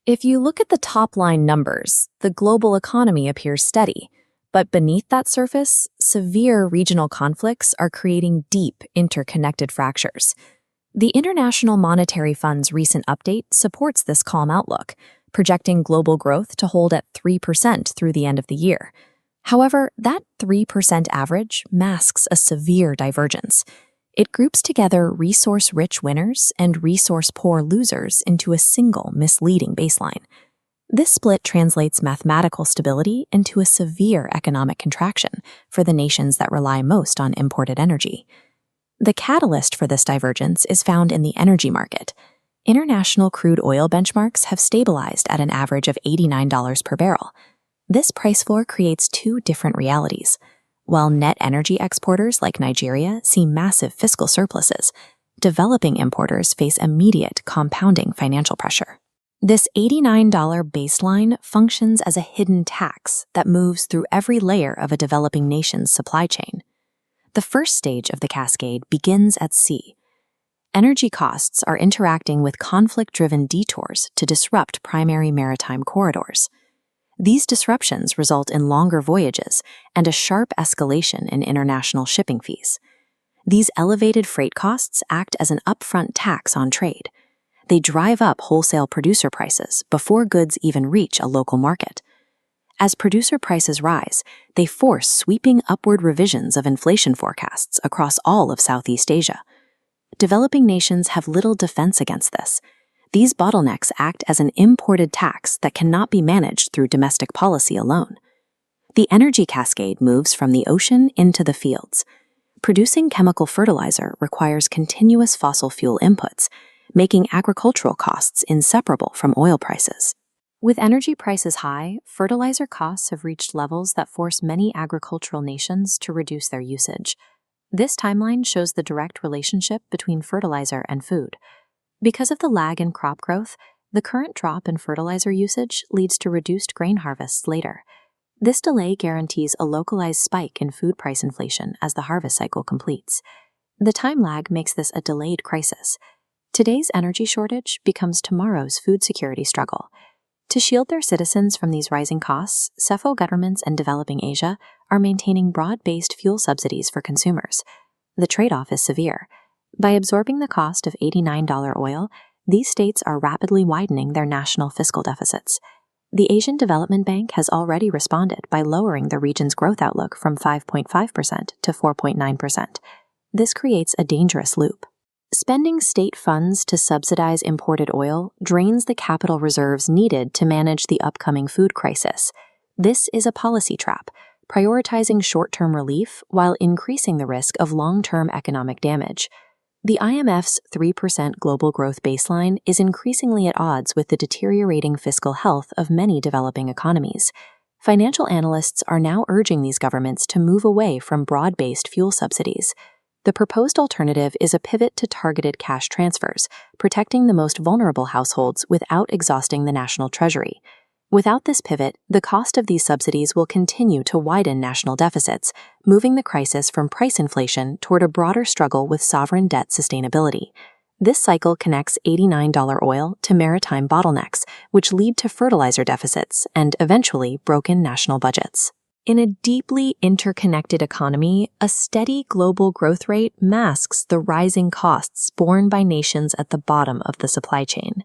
If you look at the top-line numbers, the global economy appears steady, but beneath that surface, severe regional conflicts are creating deep, interconnected fractures. The International Monetary Fund's recent update supports this calm outlook, projecting global growth to hold at 3% through the end of the year. However, that 3% average masks a severe divergence. It groups together resource-rich winners and resource-poor losers into a single misleading baseline. This split translates mathematical stability into a severe economic contraction for the nations that rely most on imported energy. The catalyst for this divergence is found in the energy market. International crude oil benchmarks have stabilized at an average of $89 per barrel. This price floor creates two different realities. While net energy exporters like Nigeria see massive fiscal surpluses, developing importers face immediate compounding financial pressure. This $89 baseline functions as a hidden tax that moves through every layer of a developing nation's supply chain. The first stage of the cascade begins at sea. Energy costs are interacting with conflict-driven detours to disrupt primary maritime corridors. These disruptions result in longer voyages and a sharp escalation in international shipping fees. These elevated freight costs act as an upfront tax on trade. They drive up wholesale producer prices before goods even reach a local market. As producer prices rise, they force sweeping upward revisions of inflation forecasts across all of Southeast Asia. Developing nations have little defense against this. These bottlenecks act as an imported tax that cannot be managed through domestic policy alone. The energy cascade moves from the ocean into the fields. Producing chemical fertilizer requires continuous fossil fuel inputs, making agricultural costs inseparable from oil prices. With energy prices high, fertilizer costs have reached levels that force many agricultural nations to reduce their usage. This timeline shows the direct relationship between fertilizer and food. Because of the lag in crop growth, the current drop in fertilizer usage leads to reduced grain harvests later. This delay guarantees a localized spike in food price inflation as the harvest cycle completes. The time lag makes this a delayed crisis. Today's energy shortage becomes tomorrow's food security struggle. To shield their citizens from these rising costs, CEFO governments in developing Asia are maintaining broad-based fuel subsidies for consumers. The trade-off is severe. By absorbing the cost of $89 oil, these states are rapidly widening their national fiscal deficits. The Asian Development Bank has already responded by lowering the region's growth outlook from 5.5% to 4.9%. This creates a dangerous loop. Spending state funds to subsidize imported oil drains the capital reserves needed to manage the upcoming food crisis. This is a policy trap, prioritizing short-term relief while increasing the risk of long-term economic damage. The IMF's 3% global growth baseline is increasingly at odds with the deteriorating fiscal health of many developing economies. Financial analysts are now urging these governments to move away from broad-based fuel subsidies. The proposed alternative is a pivot to targeted cash transfers, protecting the most vulnerable households without exhausting the national treasury. Without this pivot, the cost of these subsidies will continue to widen national deficits, moving the crisis from price inflation toward a broader struggle with sovereign debt sustainability. This cycle connects $89 oil to maritime bottlenecks, which lead to fertilizer deficits and, eventually, broken national budgets. In a deeply interconnected economy, a steady global growth rate masks the rising costs borne by nations at the bottom of the supply chain.